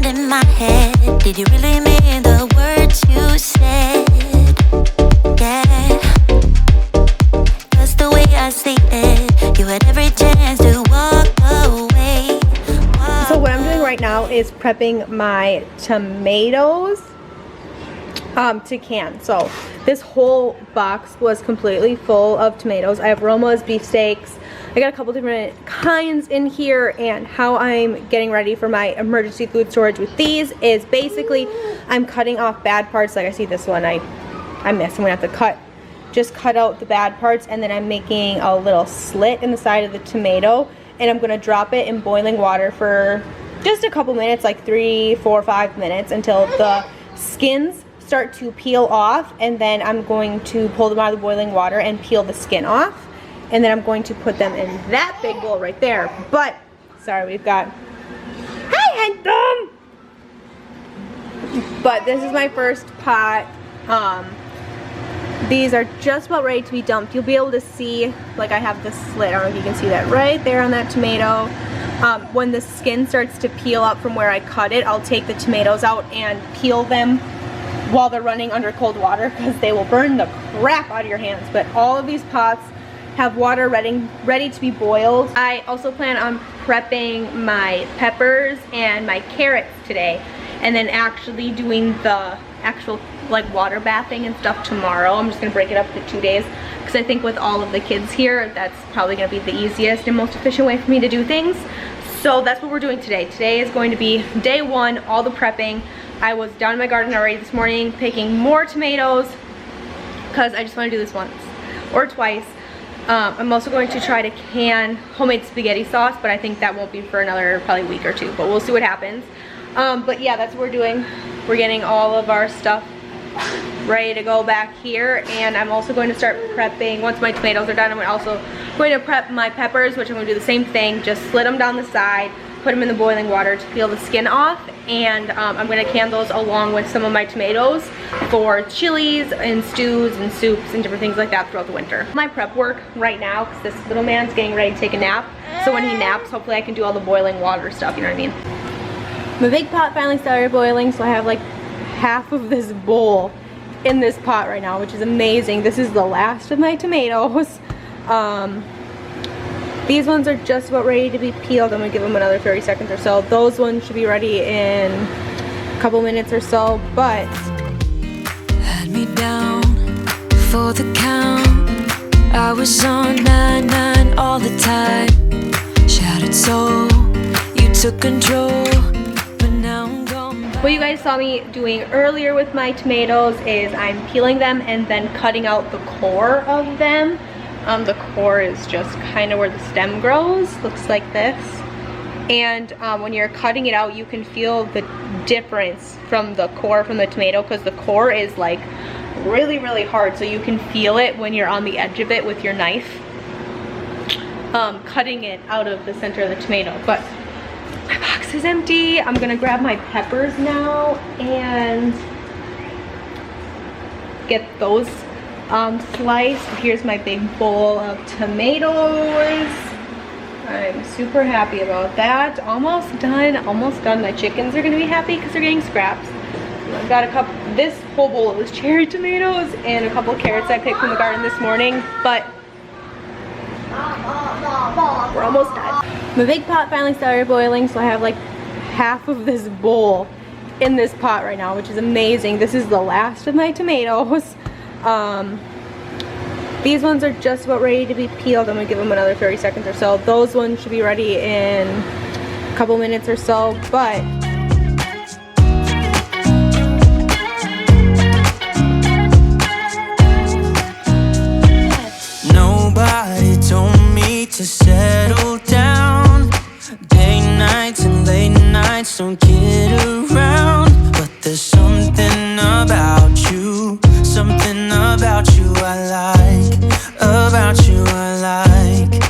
around in my head. Did you really mean the words you said? Yeah, that's the way I see it. You had every chance to walk away. So what I'm doing right now is prepping my tomatoes to can. So this whole box was completely full of tomatoes. I have Roma's beefsteaks. I got a couple different kinds in here, and how I'm getting ready for my emergency food storage with these is basically I'm cutting off bad parts. Like I see this one I missed. I'm gonna have to just cut out the bad parts, and then I'm making a little slit in the side of the tomato, and I'm gonna drop it in boiling water for just a couple minutes, like 3, 4, 5 minutes, until the skins start to peel off, and then I'm going to pull them out of the boiling water and peel the skin off, and then I'm going to put them in that big bowl right there. But sorry, we've got handsome. But this is my first pot. These are just about ready to be dumped. You'll be able to see, like I have this slit, I don't know if you can see that right there on that tomato. When the skin starts to peel up from where I cut it, I'll take the tomatoes out and peel them while they're running under cold water, because they will burn the crap out of your hands. But all of these pots have water ready to be boiled. I also plan on prepping my peppers and my carrots today, and then actually doing the actual like water bathing and stuff tomorrow. I'm just gonna break it up into 2 days, because I think with all of the kids here, that's probably gonna be the easiest and most efficient way for me to do things. So that's what we're doing today. Today is going to be day one, all the prepping. I was down in my garden already this morning picking more tomatoes, because I just want to do this once or twice. I'm also going to try to can homemade spaghetti sauce, but I think that won't be for another probably week or two, but we'll see what happens. But yeah, that's what we're doing. We're getting all of our stuff ready to go back here, and I'm also going to start prepping. Once my tomatoes are done, I'm also going to prep my peppers, which I'm going to do the same thing, just slit them down the side, put them in the boiling water to peel the skin off, and I'm going to can those along with some of my tomatoes for chilies and stews and soups and different things like that throughout the winter. My prep work right now, because this little man's getting ready to take a nap, so when he naps, hopefully I can do all the boiling water stuff, you know what I mean? My big pot finally started boiling, so I have like half of this bowl in this pot right now, which is amazing. This is the last of my tomatoes. These ones are just about ready to be peeled. I'm gonna give them another 30 seconds or so. Those ones should be ready in a couple minutes or so, but had me down for the count. I was on 9-9 all the time. Shattered soul, you took control, but now I'm gone back. What you guys saw me doing earlier with my tomatoes is I'm peeling them and then cutting out the core of them. The core is just kind of where the stem grows, looks like this. And when you're cutting it out, you can feel the difference from the core from the tomato, because the core is like really, really hard, so you can feel it when you're on the edge of it with your knife, cutting it out of the center of the tomato. But my box is empty. I'm gonna grab my peppers now and get those sliced. Here's my big bowl of tomatoes. I'm super happy about that. Almost done, almost done. My chickens are gonna be happy because they're getting scraps. I've got this whole bowl of cherry tomatoes and a couple carrots I picked from the garden this morning, but we're almost done. My big pot finally started boiling, so I have like half of this bowl in this pot right now, which is amazing. This is the last of my tomatoes. These ones are just about ready to be peeled. I'm gonna give them another 30 seconds or so. Those ones should be ready in a couple minutes or so, but nobody told me to settle down. Day nights and late nights don't kid around, but there's something about you, something about you I like, about you I like.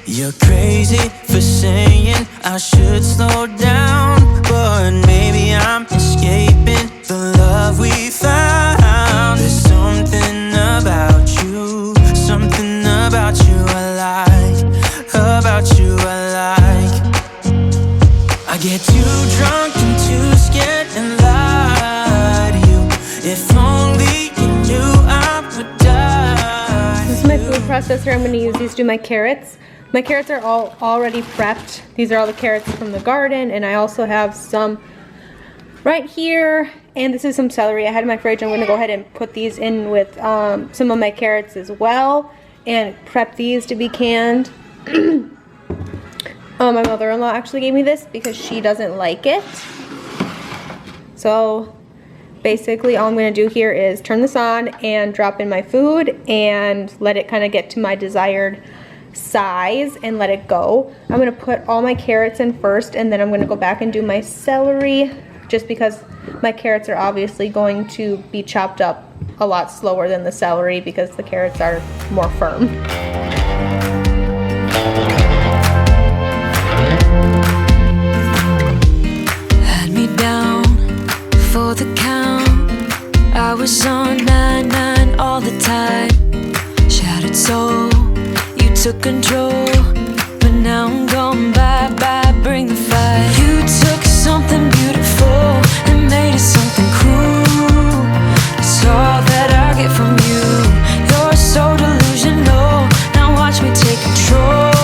You're crazy for saying I should slow down, but maybe I'm escaping the love we found. There's something about you, something about you I like, about you I like. I get too drunk only you knew I would die. This is my food processor. I'm going to use these to do my carrots. My carrots are all already prepped. These are all the carrots from the garden, and I also have some right here, and this is some celery I had in my fridge. I'm going to go ahead and put these in with some of my carrots as well and prep these to be canned. My mother-in-law actually gave me this because she doesn't like it. So basically all I'm going to do here is turn this on and drop in my food and let it kind of get to my desired size and let it go. I'm going to put all my carrots in first, and then I'm going to go back and do my celery, just because my carrots are obviously going to be chopped up a lot slower than the celery because the carrots are more firm. Had me down for the count. I was on 9-9 all the time. Shattered soul, you took control, but now I'm gone. Bye bye, bring the fire. You took something beautiful and made it something cruel. It's all that I get from you. You're so delusional. Now watch me take control.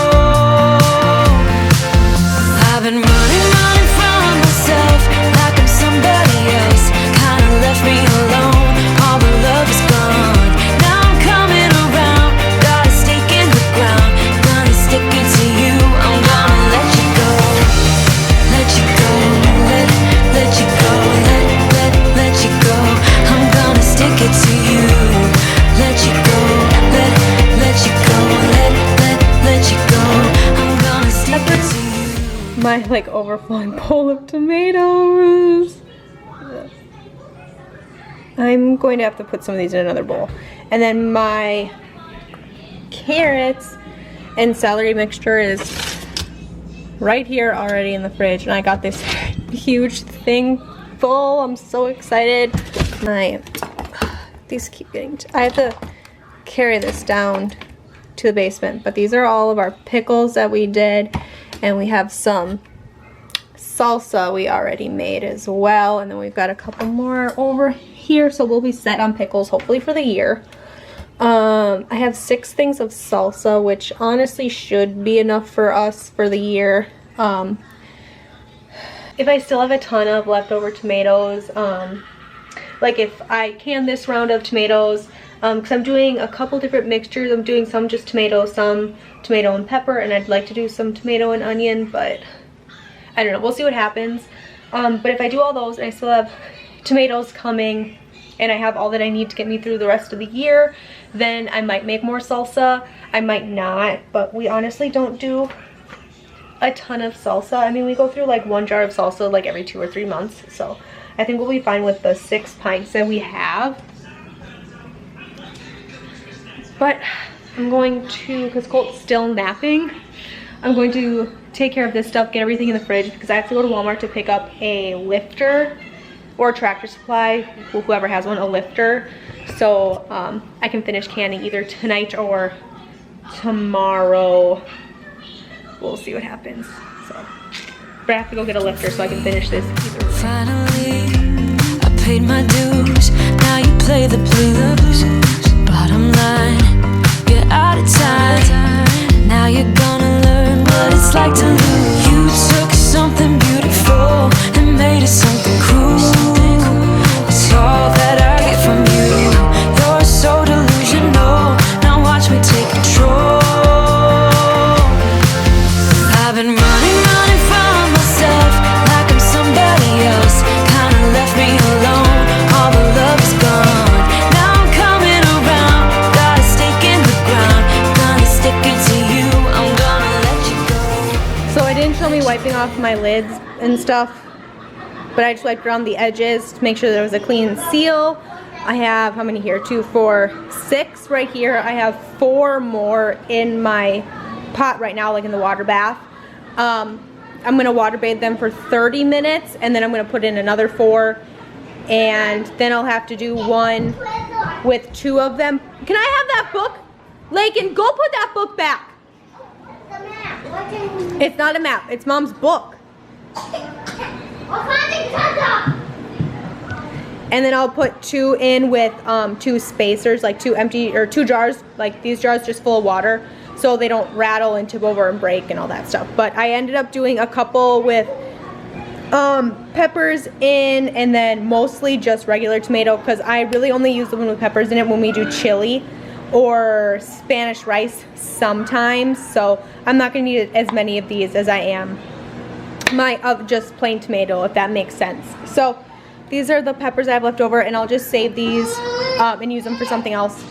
I've been running from myself like I'm somebody else. Kinda left me alone. All the love is gone. Now I'm coming around. Got a stake in the ground. Gonna stick it to you. I'm gonna let you go. Let you go. Let you go. Let you go. I'm gonna stick it to you. Let you go. Let you go. Let you go. I'm gonna stick it to you. My like overflowing bowl of tomatoes. I'm going to have to put some of these in another bowl. And then my carrots and celery mixture is right here already in the fridge, and I got this huge thing full. I'm so excited. These keep getting I have to carry this down to the basement, but these are all of our pickles that we did, and we have some salsa we already made as well, and then we've got a couple more over here, so we'll be set on pickles hopefully for the year. I have 6 things of salsa, which honestly should be enough for us for the year. If I still have a ton of leftover tomatoes, like if I can this round of tomatoes, because I'm doing a couple different mixtures. I'm doing some just tomato, some tomato and pepper, and I'd like to do some tomato and onion, but I don't know, we'll see what happens. But if I do all those and I still have tomatoes coming and I have all that I need to get me through the rest of the year, then I might make more salsa. I might not, but we honestly don't do a ton of salsa. I mean, we go through like 1 jar of salsa like every 2 or 3 months, so I think we'll be fine with the 6 pints that we have. But I'm going to, because Colt's still napping, I'm going to take care of this stuff, get everything in the fridge, because I have to go to Walmart to pick up a lifter, or Tractor Supply, whoever has one, a lifter, so I can finish canning either tonight or tomorrow. We'll see what happens. So, but I have to go get a lifter so I can finish this either way. Finally, I paid my dues. Now you play the blues. Bottom line, you're out of time. Now you're gonna learn what it's like to lose. You took something beautiful and made it something cruel. It's all that I get from you. You're so delusional. Now watch me take control. I've been running from myself like I'm somebody else. Kinda left me alone. All the love is gone. Now I'm coming around. Got a stake in the ground. Gonna stick it to you. I'm gonna let you go. So I didn't show me wiping off my lids and stuff, but I just wiped around the edges to make sure there was a clean seal. I have, how many here? 2, 4, 6 right here. I have 4 more in my pot right now, like in the water bath. I'm gonna water bathe them for 30 minutes, and then I'm gonna put in another 4, and then I'll have to do one with 2 of them. Can I have that book? Lakin, go put that book back. It's not a map, it's Mom's book. And then I'll put 2 in with 2 spacers, like 2 empty, or 2 jars, like these jars just full of water, so they don't rattle and tip over and break and all that stuff. But I ended up doing a couple with peppers in, and then mostly just regular tomato, because I really only use the one with peppers in it when we do chili or Spanish rice sometimes. So I'm not going to need as many of these as I am of just plain tomato, if that makes sense. So these are the peppers I have left over, and I'll just save these and use them for something else.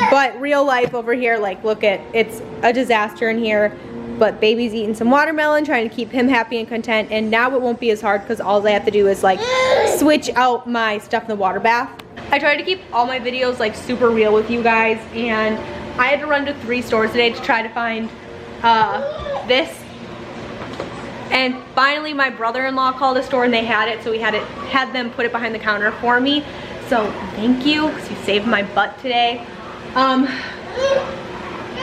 But real life over here, like, look at, it's a disaster in here. But baby's eating some watermelon, trying to keep him happy and content, and now it won't be as hard because all I have to do is like switch out my stuff in the water bath. I try to keep all my videos like super real with you guys, and I had to run to 3 stores today to try to find this. And finally my brother-in-law called a store and they had it, so we had them put it behind the counter for me. So thank you, because you saved my butt today.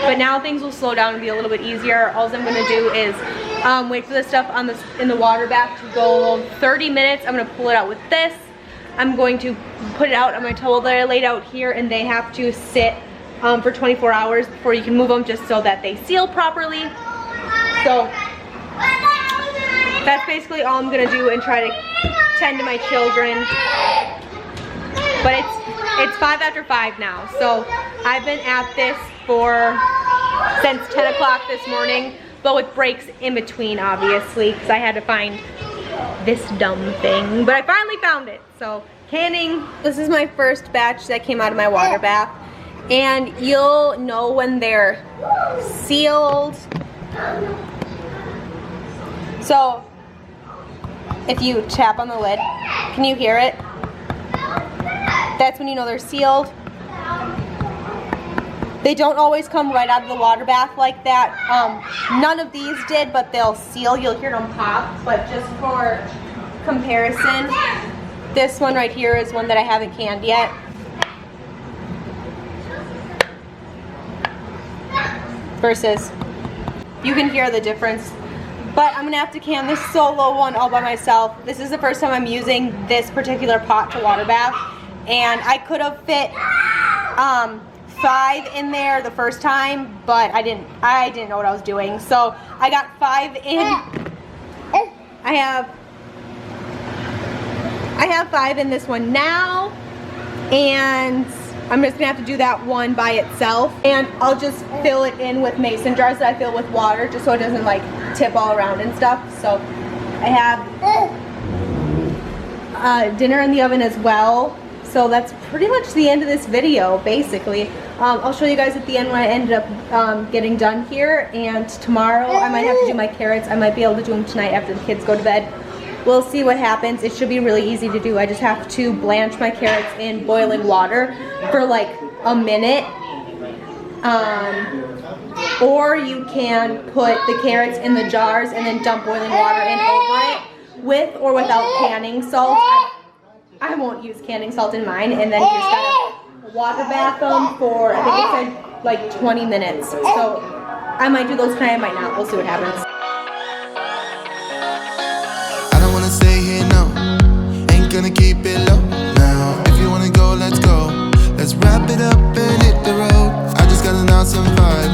But now things will slow down and be a little bit easier. All I'm gonna do is wait for the stuff in the water bath to go 30 minutes. I'm gonna pull it out with this. I'm going to put it out on my towel that I laid out here, and they have to sit for 24 hours before you can move them, just so that they seal properly. So that's basically all I'm gonna do, and try to tend to my children. But it's 5 after 5 now, so I've been at this since 10 o'clock this morning, but with breaks in between, obviously, because I had to find this dumb thing. But I finally found it. So canning. This is my first batch that came out of my water bath, and you'll know when they're sealed. So if you tap on the lid, can you hear it? That's when you know they're sealed. They don't always come right out of the water bath like that. None of these did, but they'll seal. You'll hear them pop. But just for comparison, this one right here is one that I haven't canned yet. Versus, you can hear the difference. But I'm gonna have to can this solo one all by myself. This is the first time I'm using this particular pot to water bath, and I could have fit 5 in there the first time, but I didn't know what I was doing. So I got 5 in. I have 5 in this one now, and I'm just gonna have to do that one by itself, and I'll just fill it in with mason jars that I fill with water, just so it doesn't like tip all around and stuff. So I have dinner in the oven as well. So that's pretty much the end of this video, basically. I'll show you guys at the end when I ended up getting done here, and tomorrow I might have to do my carrots. I might be able to do them tonight after the kids go to bed. We'll see what happens. It should be really easy to do. I just have to blanch my carrots in boiling water for like a minute. Or you can put the carrots in the jars and then dump boiling water in over it, with or without canning salt. I won't use canning salt in mine, and then you just gotta water bath them for, I think it said like 20 minutes. So I might do those tonight, I might not. We'll see what happens. I don't wanna stay here, no. Ain't gonna keep it low now. If you wanna go, let's go. Let's wrap it up and hit the road. I just got an awesome vibe.